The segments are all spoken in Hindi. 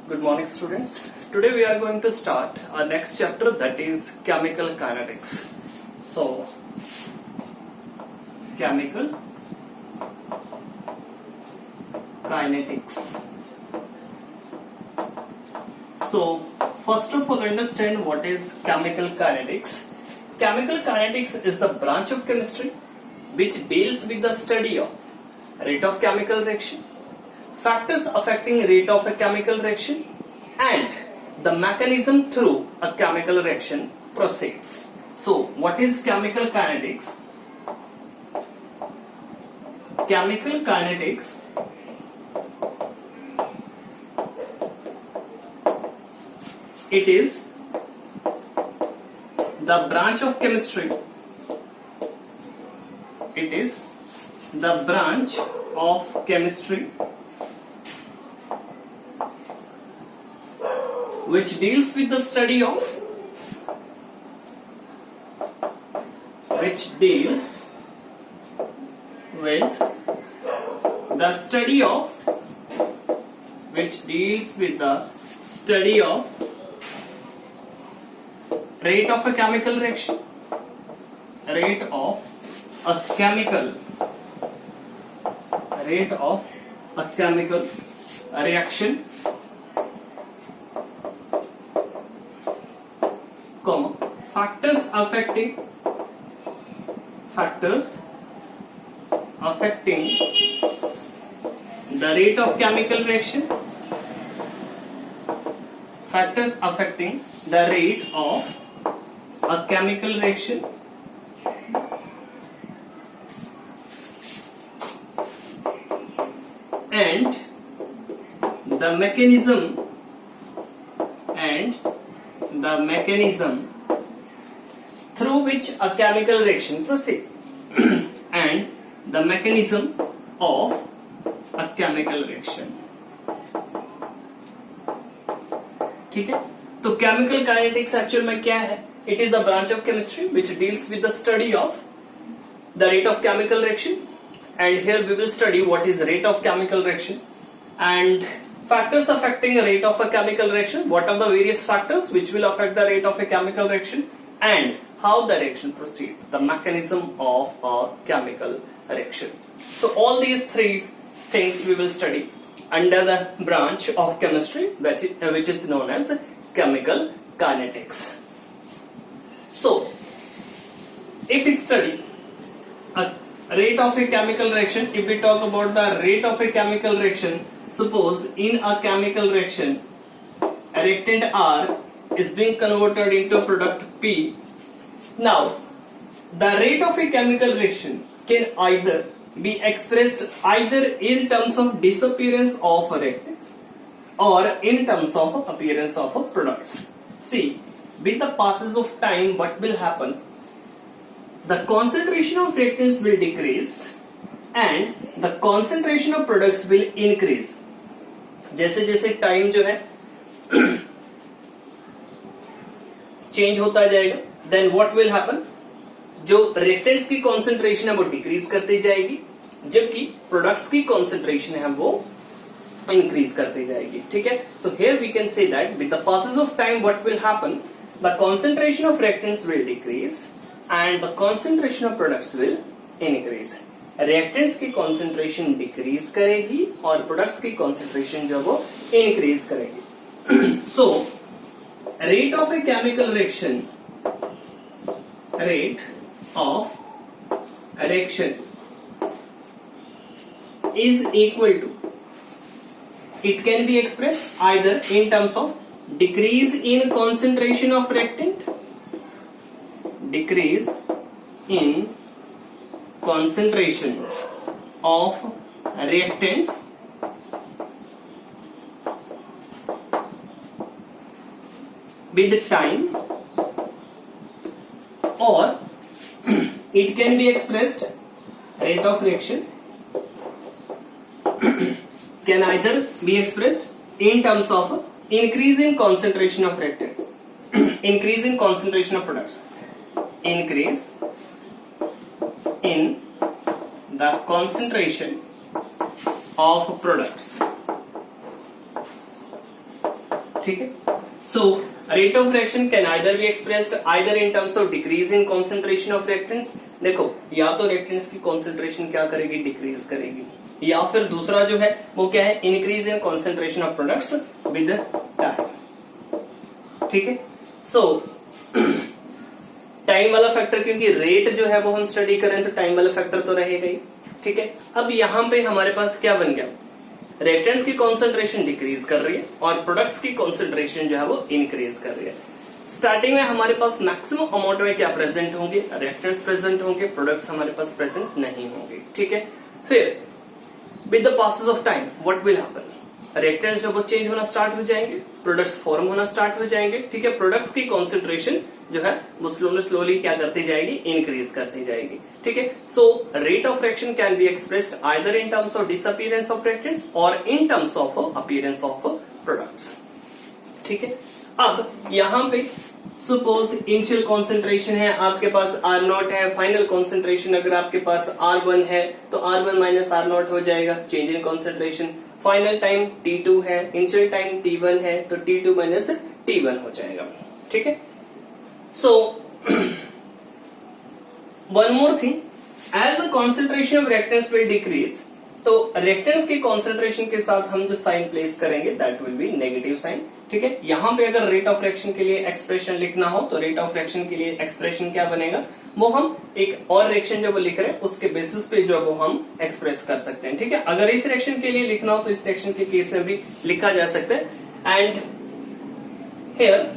Good morning, students. Today we are going to start our next chapter, that is chemical kinetics. So, chemical kinetics. So, first of all, understand what is chemical kinetics. Chemical kinetics is the branch of chemistry which deals with the study of rate of chemical reaction, factors affecting rate of a chemical reaction, and the mechanism through a chemical reaction proceeds. So, what is chemical kinetics? Chemical kinetics it is the branch of chemistry. It is the branch of chemistry which deals with the study of rate of a chemical reaction, rate of a chemical reaction, comma, factors affecting the rate of chemical reaction, factors affecting the rate of a chemical reaction, and the mechanism through which a chemical reaction proceeds and the mechanism of a chemical reaction. ठीक है, तो chemical kinetics एक्चुअल में क्या है? It is the branch of chemistry which deals with the study of the rate of chemical reaction, and here we will study what is rate of chemical reaction and factors affecting the rate of a chemical reaction. What are the various factors which will affect the rate of a chemical reaction and how the reaction proceeds, the mechanism of a chemical reaction. So all these three things we will study under the branch of chemistry which is known as chemical kinetics. So, if we study a rate of a chemical reaction, if we talk about the rate of a chemical reaction, suppose in a chemical reaction, a reactant R is being converted into product P. Now, the rate of a chemical reaction can either be expressed either in terms of disappearance of a reactant or in terms of appearance of a product. See, with the passage of time, what will happen? The concentration of reactants will decrease and the concentration of products will increase. जैसे जैसे टाइम जो है चेंज होता जाएगा, then what will happen? जो reactants की concentration है वो डिक्रीज करती जाएगी, जबकि प्रोडक्ट्स की concentration है वो increase करती जाएगी. ठीक है, so here we can say that with the passage of time what will happen? The concentration of reactants will decrease and the concentration of products will increase. Reactants की concentration decrease करेगी और products की concentration जो वो increase करेगी. So, rate of a chemical reaction is equal to, it can be expressed either in terms of decrease in concentration of reactant, decrease in concentration of reactants, with time, or it can be expressed, rate of reaction can either be expressed in terms of increase in concentration of reactants, increase in concentration of products, increase in the concentration of products, ठीक है. So rate of reaction can either be expressed either in terms of decrease in concentration of reactants. देखो या तो reactants की concentration क्या करेगी, डिक्रीज करेगी, या फिर दूसरा जो है वो क्या है, increase in concentration of products with time. ठीक है. So टाइम वाला फैक्टर, क्योंकि रेट जो है वो हम स्टडी करें तो टाइम वाला फैक्टर तो रहेगा ही. ठीक है. अब यहां पे हमारे पास क्या बन गया, रिएक्टेंट्स की कॉन्सेंट्रेशन डिक्रीज कर रही है और प्रोडक्ट्स की कॉन्सेंट्रेशन जो है वो इंक्रीज कर रही है. स्टार्टिंग में हमारे पास मैक्सिमम अमाउंट में क्या प्रेजेंट होंगे, रिएक्टेंट्स प्रेजेंट होंगे, प्रोडक्ट्स हमारे पास प्रेजेंट नहीं होंगे. ठीक है. फिर with the passes of time what will happen, reactants जो वो चेंज होना स्टार्ट हो जाएंगे, प्रोडक्ट्स फॉर्म होना स्टार्ट हो जाएंगे. ठीक है. प्रोडक्ट्स की कॉन्सेंट्रेशन जो है वो स्लोली क्या करती जाएगी, इंक्रीज करती जाएगी. ठीक है. So rate of reaction can be expressed either in terms of disappearance of reactants और in terms of appearance of products. ठीक है. अब यहां पे सपोज इनिशियल कॉन्सेंट्रेशन है आपके पास R0 है, फाइनल कॉन्सेंट्रेशन अगर आपके पास R1 है तो R1 माइनस R0 हो जाएगा, change in concentration. Final time T2 है, इनिशियल टाइम T1 है तो T2 माइनस T1 हो जाएगा. ठीक है. So one more thing, as the concentration of reactants will decrease, तो reactants की concentration के साथ हम जो साइन प्लेस करेंगे that will be negative sign. ठीक है. यहां पे अगर रेट ऑफ रिएक्शन के लिए एक्सप्रेशन लिखना हो तो रेट ऑफ रिएक्शन के लिए एक्सप्रेशन क्या बनेगा, वो हम एक और रिएक्शन जो वो लिख रहे हैं उसके बेसिस पे जो वो हम एक्सप्रेस कर सकते हैं. ठीक है. अगर इस रिएक्शन के लिए लिखना हो तो इस रिएक्शन के केस में भी लिखा जा सकता है. And here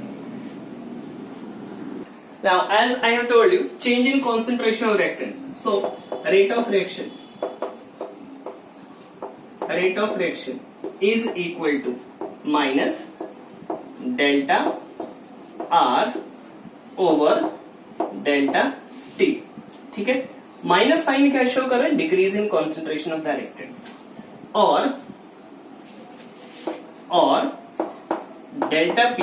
now as I have told you, change in concentration of reactants, so rate of reaction is equal to minus delta R over delta T. ठीक है. माइनस साइन क्या शो कर रहे हैं, decrease in concentration of the reactants, और delta P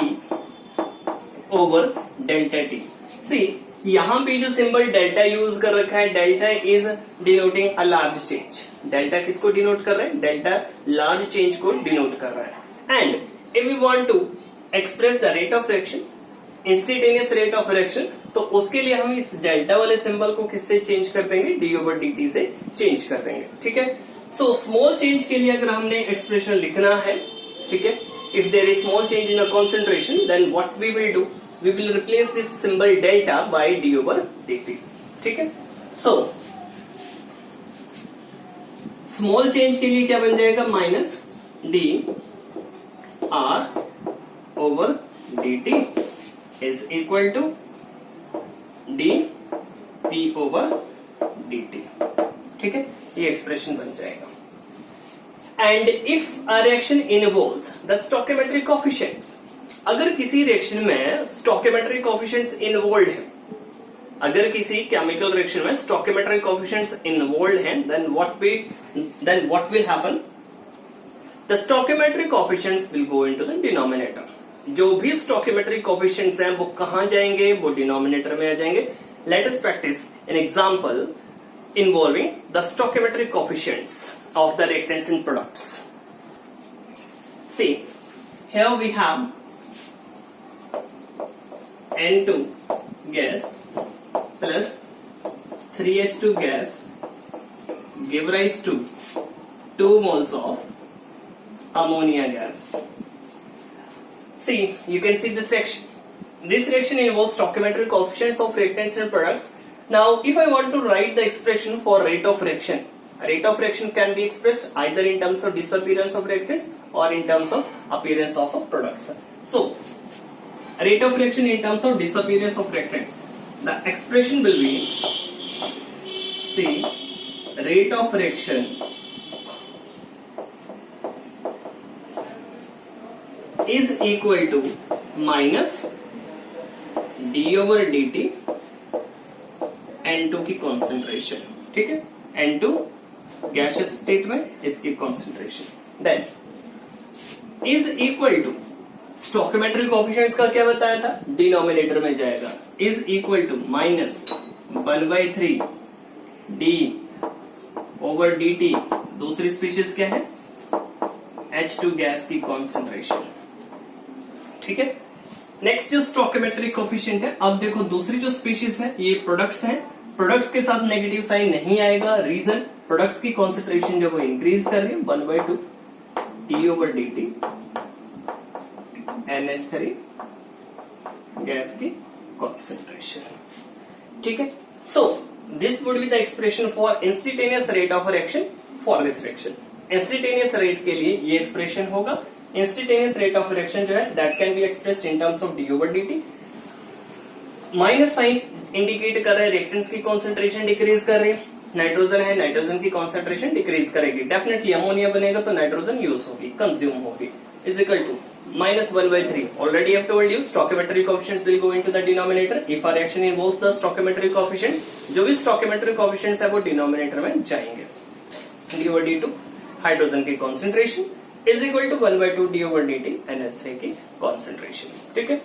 over delta T. See यहां पे जो सिंबल डेल्टा यूज कर रखा है, delta is denoting a large change. Delta किसको डिनोट कर रहा है, डेल्टा लार्ज चेंज को डिनोट कर रहा है. And if we want to express the rate of reaction, instantaneous rate of reaction, तो उसके लिए हम इस डेल्टा वाले सिंबल को किससे चेंज कर देंगे, डी ओवर डी टी से चेंज कर देंगे. ठीक है. सो स्मॉल चेंज के लिए अगर हमने एक्सप्रेशन लिखना है, ठीक है, if there is small change in the concentration then what we will do, we will replace this symbol delta by d over dt. ठीक है. So स्मॉल चेंज के लिए क्या बन जाएगा, minus d r over dt is equal to d p over dt. ठीक है. ये एक्सप्रेशन बन जाएगा. And if a reaction involves the stoichiometric coefficients, अगर किसी रिएक्शन में स्टोइकियोमेट्रिक कोएफिशिएंट्स इन्वॉल्वड है, अगर किसी केमिकल रिएक्शन में स्टोइकियोमेट्रिक कोएफिशिएंट्स इन्वॉल्वड हैं, then what will happen, the stoichiometric coefficients will go into the denominator. जो भी स्टोइकियोमेट्रिक कोएफिशिएंट्स हैं वो कहां जाएंगे, वो डिनोमिनेटर में आ जाएंगे. Let us practice an example involving the stoichiometric coefficients of the reactants in products. See, here we have N2 gas plus 3H2 gas give rise to 2 moles of ammonia gas. See, you can see this reaction. This reaction involves stoichiometric coefficients of reactants and products. Now, if I want to write the expression for rate of reaction, rate of reaction can be expressed either in terms of disappearance of reactants or in terms of appearance of products. So, rate of reaction in terms of disappearance of reactants, the expression will be, see, rate of reaction is equal to minus d over dt N2 की concentration. ठीक है. N2 गैसियस स्टेट में इसकी concentration then is equal to stoichiometric coefficients का क्या बताया था, डिनोमिनेटर में जाएगा, is equal to minus 1/3 D over D T. दूसरी स्पीशीज क्या है, H2 गैस की कॉन्सेंट्रेशन. ठीक है। नेक्स्ट जो स्टोइकोमेट्रिक कोफिशिएंट है, अब देखो दूसरी जो स्पीशीज है ये प्रोडक्ट्स हैं, प्रोडक्ट्स के साथ नेगेटिव साइन नहीं आएगा। रीजन, प्रोडक्ट्स की कॉन्सेंट्रेशन जो वो इंक्रीज कर रही है 1/2 d/dt NH3 गैस की कॉन्सेंट्रेशन, ठीक है। So this would be the expression for instantaneous rate of reaction for this reaction. Instantaneous rate के लिए ये एक्सप्रेशन होगा। इंस्टेंटेनियस रेट ऑफ रिएक्शन जो है that can be expressed in terms of du/dt। Minus sign indicate कर रहे हैं रिएक्टेंट्स की कॉन्सेंट्रेशन डिक्रीज कर रही है। नाइट्रोजन है, नाइट्रोजन की कॉन्सेंट्रेशन डिक्रीज करेगी। डेफिनेटली अमोनिया बनेगा तो नाइट्रोजन यूज होगी, कंज्यूम होगी, is equal to -1/3. Already I've told you stoichiometric coefficients will go into the denominator. If our reaction involves the stoichiometric coefficients, जो भी stoichiometric coefficients है वो denominator में जाएंगे। du/dt हाइड्रोजन की concentration is equal to 1/2 du/dt NH3 की कॉन्सेंट्रेशन, ठीक है।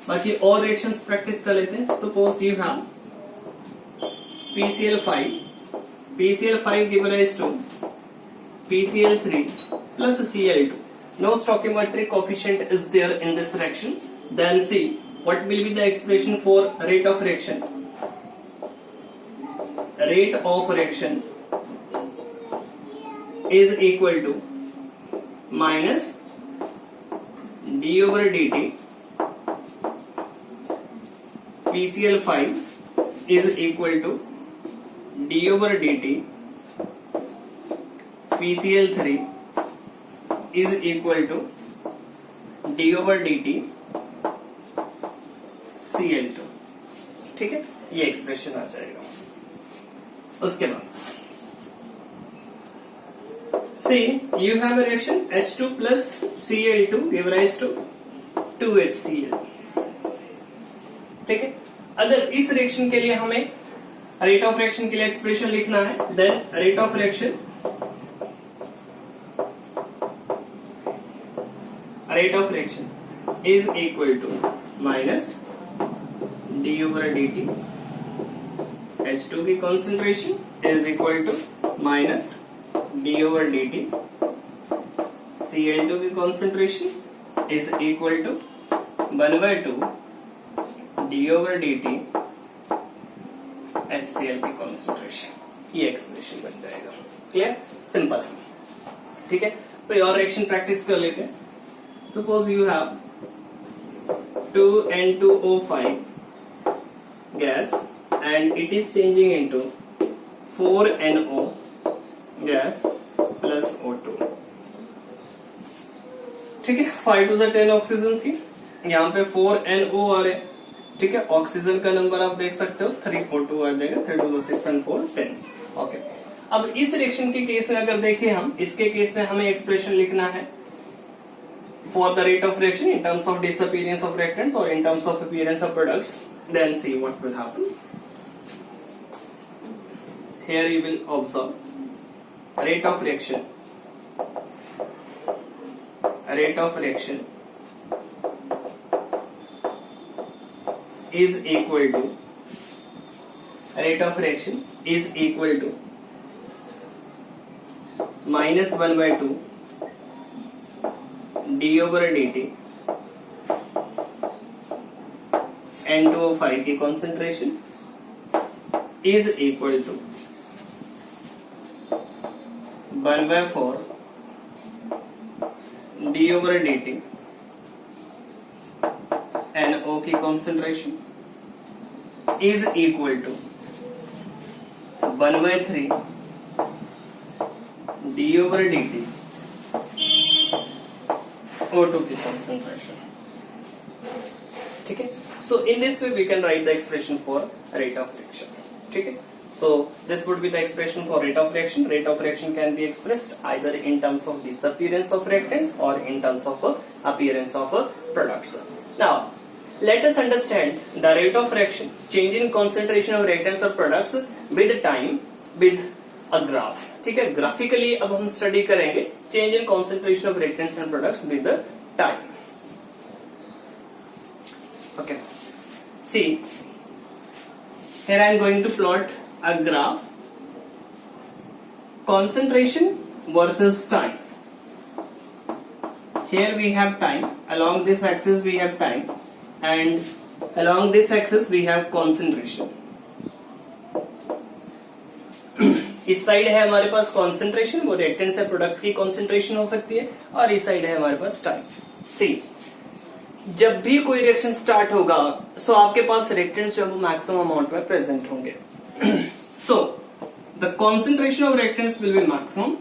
बाकी और रिएक्शंस प्रैक्टिस कर लेते हैं। Suppose you have PCl5 give rise to PCl3 plus Cl2. No stoichiometric coefficient is there in this reaction. Then see what will be the expression for rate of reaction. Rate of reaction is equal to minus du/dt. PCl5 is equal to du/dt. PCl3 is equal to du/dt Cl2, ठीक है। ये एक्सप्रेशन आ जाएगा। उसके बाद see you have a reaction H2 plus Cl2 give rise to 2HCl, ठीक है। अगर इस रिएक्शन के लिए हमें रेट ऑफ रिएक्शन के लिए एक्सप्रेशन लिखना है, then rate of reaction is equal to minus du/dt. H2 की concentration is equal to minus du/dt. Cl2 की concentration is equal to 1/2 du/dt HCl की कॉन्सेंट्रेशन। ये एक्सप्रेशन बन जाएगा। क्लियर, सिंपल है, ठीक है। तो और रिएक्शन प्रैक्टिस कर लेते हैं। Suppose you have 2N2O5 gas and it is changing into 4NO gas plus O2, ठीक है। 5 to the 10 ऑक्सीजन थी, यहाँ पे 4NO आ रहे, ठीक है। ऑक्सीजन का नंबर आप देख सकते हो 3 O2 आ जाएगा, 3 to the 6 and 4 10, ओके। अब इस रिएक्शन के केस में अगर देखें हम, इसके केस में हमें एक्सप्रेशन लिखना है for the rate of reaction in terms of disappearance of reactants or in terms of appearance of products. Then see what will happen. Here you will observe rate of reaction is equal to minus 1/2 du/dt N2O5 की concentration is equal to 1/4 du/dt NO की concentration is equal to 1/3 du/dt O2 की concentration, ठीक है। So in this way we can write the expression for rate of reaction, ठीक है। So this would be the expression for rate of reaction. Rate of reaction can be expressed either in terms of disappearance of reactants or in terms of appearance of products. Now let us understand the rate of reaction, change in concentration of reactants or products with time with a graph, ठीक है। ग्राफिकली अब हम स्टडी करेंगे change in concentration of reactants and products with time, okay. See here I am going to plot a graph concentration versus time. here we have time, along this axis we have time, and along this axis we have concentration. इस साइड है हमारे पास कॉन्सेंट्रेशन, वो रिएक्टेंट्स है प्रोडक्ट्स की कॉन्सेंट्रेशन हो सकती है, और इस साइड है हमारे पास टाइम. सी, जब भी कोई रिएक्शन स्टार्ट होगा सो आपके पास रिएक्टेंट्स जो है वो मैक्सिमम अमाउंट में प्रेजेंट होंगे. So the concentration of reactants will be maximum,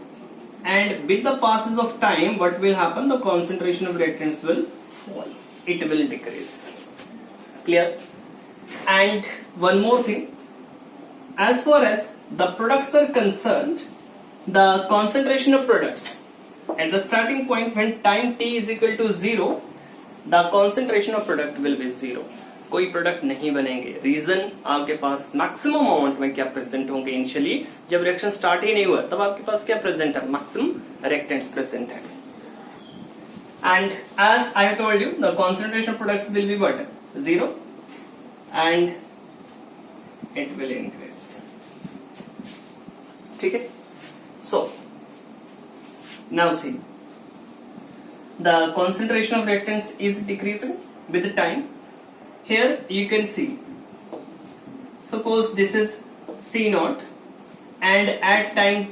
and with the passes of time what will happen, the concentration of reactants will fall, it will decrease. Clear? And one more thing, as far as the products are concerned, the concentration of products at the starting point when time t is equal to 0, the concentration of product will be 0. कोई प्रोडक्ट नहीं बनेंगे. रीजन, आपके पास मैक्सिमम अमाउंट में क्या प्रेजेंट होंगे इनिशियली, जब रिएक्शन स्टार्ट ही नहीं हुआ तब आपके पास क्या प्रेजेंट है, मैक्सिमम रिएक्टेंट्स प्रेजेंट है. And as I have told you, the concentration of products will be what, 0, and it will increase. ठीक है. So now see, the concentration of reactants is decreasing with time. Here you can see, suppose this is C naught, and at time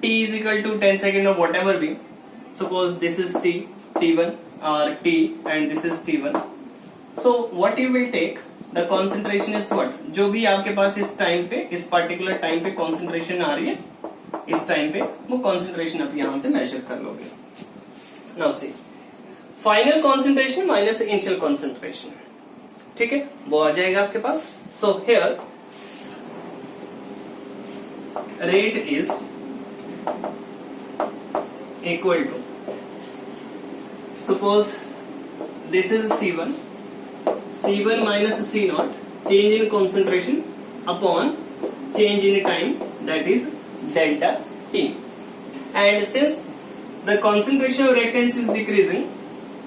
t is equal to 10 second or whatever be, suppose this is t1 or t and this is t1. So what you will take, the concentration is what, जो भी आपके पास इस टाइम पे, इस पर्टिकुलर टाइम पे concentration आ रही है, इस टाइम पे वो concentration आप यहां से मेजर कर लोगे. Now see, final concentration minus initial concentration. ठीक है, वो आ जाएगा आपके पास. So here rate is equal to, suppose this is C1 minus C naught, change in concentration upon change in time, that is delta T. And since the concentration of reactants is decreasing,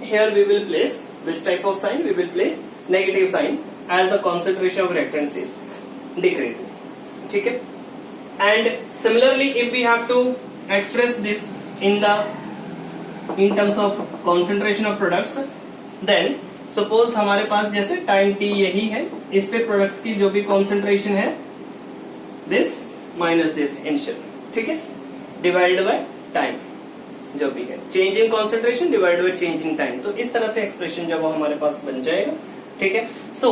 here we will place which type of sign, we will place negative sign as the concentration of reactants is decreasing. ठीक है. And similarly, if we have to express this in terms of concentration of products, then suppose हमारे पास जैसे time t यही है, इस पे products की जो भी concentration है, this minus this initial, ठीक है, divided by time जो भी है, change in concentration divide by change in time. तो इस तरह से एक्सप्रेशन जब वो हमारे पास बन जाएगा. ठीक है. So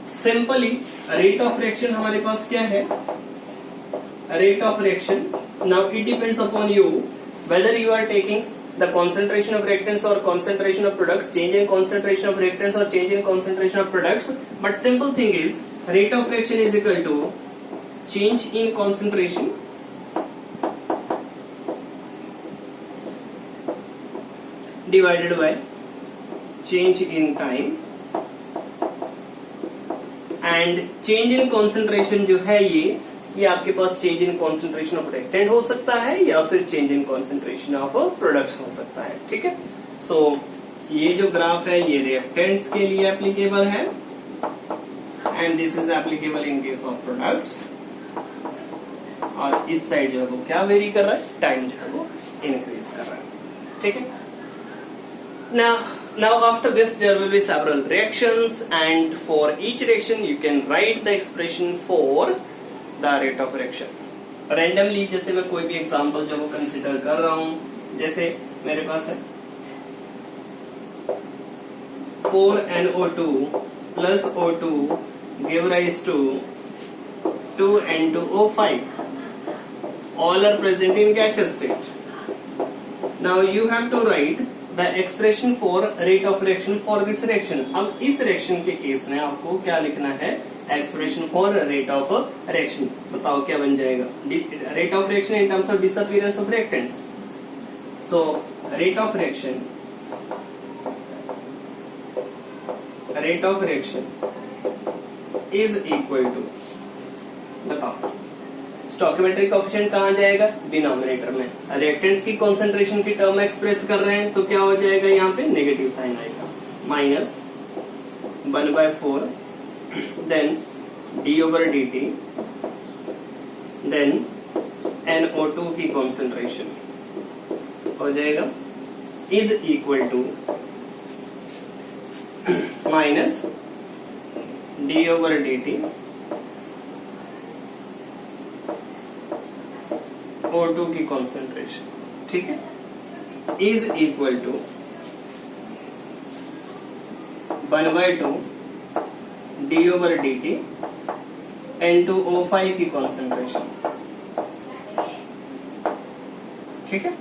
simply rate of reaction हमारे पास क्या है, rate of reaction, now it depends upon you whether you are taking the concentration of reactants और concentration of products, change in concentration of reactants और change in concentration of products. But simple thing is rate of reaction is equal to change in concentration divided by change in time, and change in concentration जो है ये आपके पास change in concentration of reactant हो सकता है या फिर change in concentration of products हो सकता है. ठीक है. so ये जो ग्राफ है ये reactants के लिए एप्लीकेबल है, and this is applicable in case of products. और इस साइड जो है वो क्या वेरी कर रहा है, टाइम जो है वो इंक्रीज कर रहा है. ठीक है. Now after this there will be several reactions, and for each reaction you can write the expression for the rate of reaction. Randomly जैसे मैं कोई भी एग्जांपल जो वो कंसिडर कर रहा हूं, जैसे मेरे पास है 4NO2 plus O2 give rise to 2N2O5. All are present in gaseous state. Now you have to write the expression for rate of reaction for this reaction. अब इस reaction के केस में आपको क्या लिखना है, expression for rate of reaction. बताओ क्या बन जाएगा, rate of reaction in terms of disappearance of reactants. So rate of reaction is equal to, बताओ स्टोइकियोमेट्रिक कोएफिशिएंट कहाँ जाएगा, डिनोमिनेटर में. रिएक्टेंट्स की कॉन्सेंट्रेशन की टर्म एक्सप्रेस कर रहे हैं तो क्या हो जाएगा, यहाँ पे नेगेटिव साइन आएगा, minus 1/4 then d/dt then NO2 की कॉन्सेंट्रेशन हो जाएगा is equal to minus d over D t O2 की कॉन्सेंट्रेशन, ठीक है, is equal to 1/2 d over D t N2O5 की कॉन्सेंट्रेशन, ठीक है।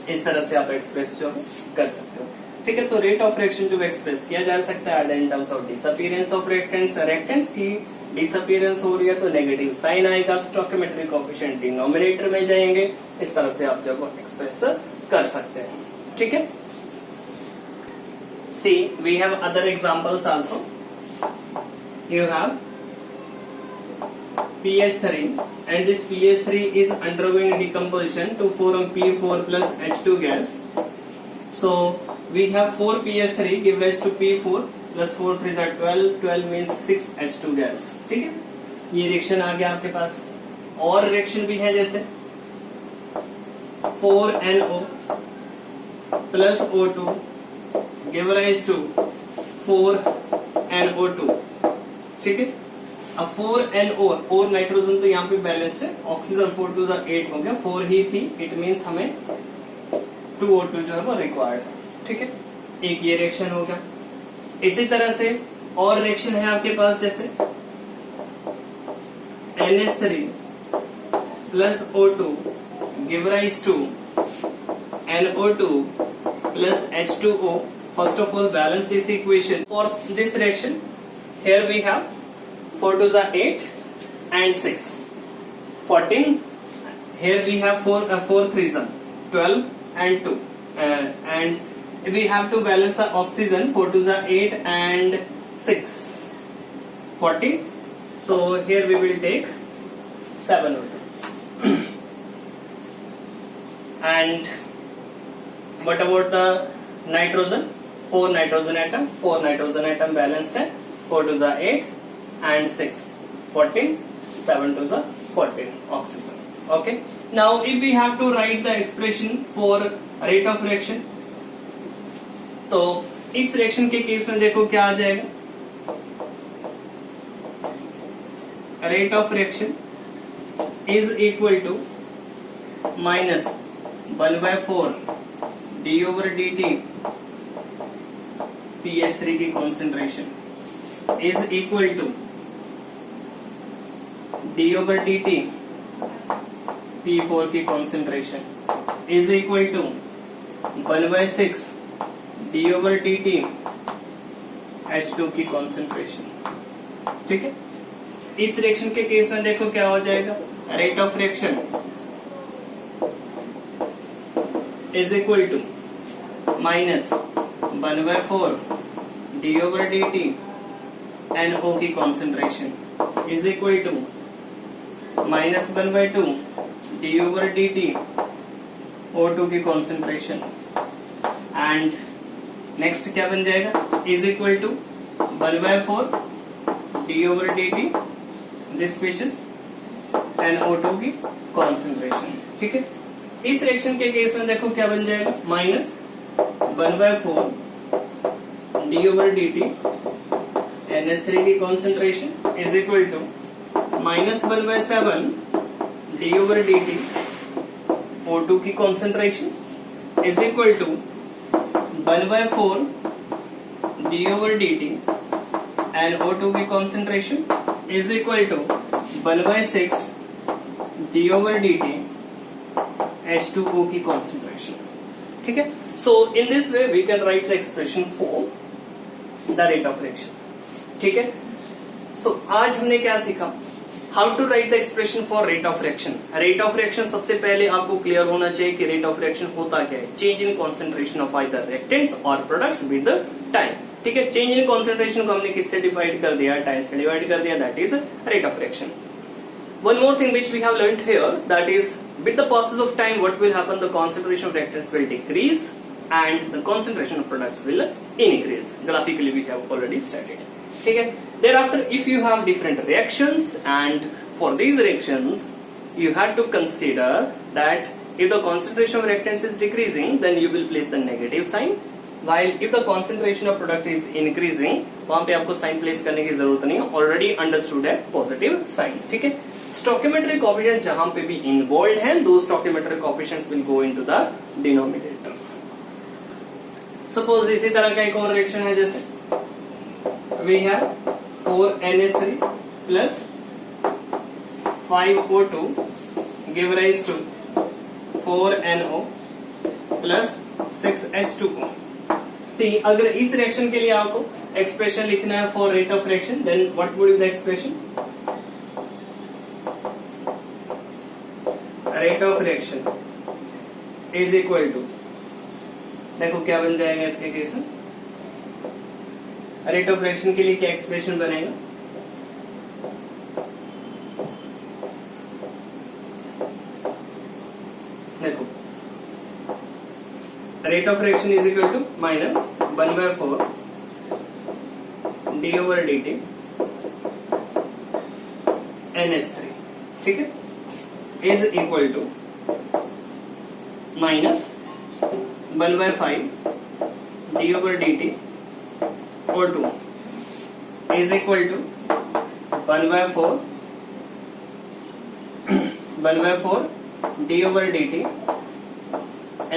इस तरह से आप एक्सप्रेस जो कर सकते हो, ठीक है। तो रेट ऑफ रिएक्शन जो एक्सप्रेस किया जा सकता है इन terms of disappearance of reactants. Reactants की डिसअपीयरेंस हो रही है तो नेगेटिव साइन आएगा, स्टोइकियोमेट्रिक कोएफिशिएंट डिनोमिनेटर में जाएंगे। इस तरह से आप जो एक्सप्रेस कर सकते हैं, ठीक है। See we have other examples also. You have PH3 and this PH3 is undergoing decomposition to form P4 plus H2 gas. So we have 4 PH3 give rise to P4 plus 4 3 is 12, 12 means 6 H2 gas, ठीक है। ये रिएक्शन आ गया आपके पास। और रिएक्शन भी है जैसे 4NO plus O2 give rise to 4NO2, ठीक है। अब 4NO 4 नाइट्रोजन तो यहाँ पे बैलेंस्ड है, ऑक्सीजन 4 2 8 हो गया, 4 ही थी, इट मींस हमें 2O2 जो है वो रिक्वायर्ड, ठीक है। एक ये रिएक्शन होगा। इसी तरह से और रिएक्शन है आपके पास जैसे NH3 plus O2 give rise to NO2 plus H2O। First of all balance this equation for this reaction. Here we have 4 2 8 and 6 14. Here we have 4 3 12 and 2 and we have to balance the oxygen 4 2 8 and 6 14. So here we will take 7 O2. And what about the nitrogen? 4 nitrogen atom balanced है, 4 2 8 and 6 14, 7 to the 14 oxygen. Okay, now if we have to write the expression for rate of reaction, तो इस रिएक्शन के केस में देखो क्या आ जाएगा। Rate of reaction is equal to minus 1/4 d over D t PH3 की concentration is equal to D over dt P4 की concentration is equal to 1/6 D over dt H2 की कॉन्सेंट्रेशन, ठीक है। इस रिएक्शन के केस में देखो क्या हो जाएगा। Rate of reaction is equal to minus 1/4 D over dt NO की concentration is equal to minus 1/2 d over D t O2 की कॉन्सेंट्रेशन। एंड नेक्स्ट क्या बन जाएगा, is equal to 1/4 d over D t this species NO2 की कॉन्सेंट्रेशन, ठीक है। इस रिएक्शन के केस में देखो क्या बन जाएगा, minus 1/4 d over D t NH3 की concentration is equal to minus 1/7 d over D t O2 की concentration is equal to 1/4 d over D t NO2 की concentration is equal to 1/6 d over D t H2O की कॉन्सेंट्रेशन, ठीक है। So in this way we can write the expression for the rate of reaction, ठीक है। सो आज हमने क्या सीखा, how to write the expression for rate of reaction. Rate of reaction सबसे पहले आपको क्लियर होना चाहिए कि रेट ऑफ रिएक्शन होता क्या है, change in concentration of either reactants और प्रोडक्ट्स विद द टाइम, ठीक है। चेंज इन कॉन्सेंट्रेशन को हमने किससे डिवाइड कर दिया, टाइम से डिवाइड कर दिया, that is rate of reaction. One more thing which we have learnt here, that is with the passage of time what will happen, the concentration of reactants will decrease and the concentration of products will increase. Graphically we have already studied, ठीक है। Thereafter if you have different reactions and for these reactions you have to consider that If the concentration of reactants is decreasing, then you will place the negative sign. While if the concentration of product is increasing, वहां पे आपको साइन प्लेस करने की जरूरत नहीं है, ऑलरेडी अंडरस्टूड है पॉजिटिव साइन. ठीक है. स्टोकियोमेट्रिक कोएफिशिएंट जहां पे भी इन्वॉल्व है, दो stoichiometric coefficients will go into the denominator. Suppose इसी तरह का एक और रिएक्शन है, जैसे we have 4NH3 plus 5O2 give rise to 4NO plus 6H2O. See, अगर इस रिएक्शन के लिए आपको एक्सप्रेशन लिखना है for rate of reaction, then what would be the expression? Rate of reaction is equal to, देखो क्या बन जाएगा इसके केस में. रेट ऑफ रिएक्शन के लिए क्या एक्सप्रेशन बनेगा? देखो, rate of reaction is equal to minus 1/4 d over dt NH3. ठीक है, is equal to minus 1/5 d over dt O2 is equal to 1/4 d over dt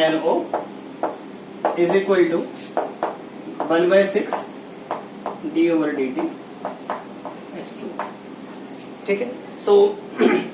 NO is equal to 1/6 d over dt S2. ठीक है. So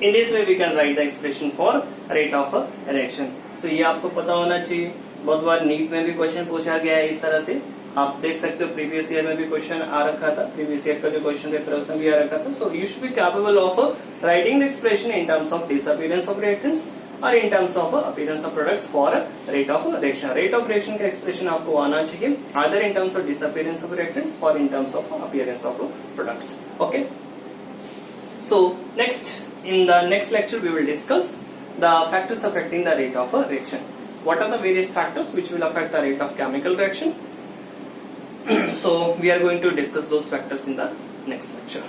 in this way we can write the expression for rate of a reaction. So ये आपको पता होना चाहिए. बहुत बार नीट में भी क्वेश्चन पूछा गया है इस तरह से. आप देख सकते हो प्रीवियस ईयर में भी क्वेश्चन आ रखा था, प्रीवियस ईयर का जो क्वेश्चन पेपर उसमें भी आ रखा था. So you should be capable of writing the expression in terms of disappearance of reactants और in terms of appearance of products for rate of reaction. Rate of reaction का एक्सप्रेशन आपको आना चाहिए either in terms of disappearance of reactants और in terms of appearance of products. Okay. So next, in the next lecture we will discuss the factors affecting the rate of reaction. What are the various factors which will affect the rate of chemical reaction? So we are going to discuss those factors in the next lecture.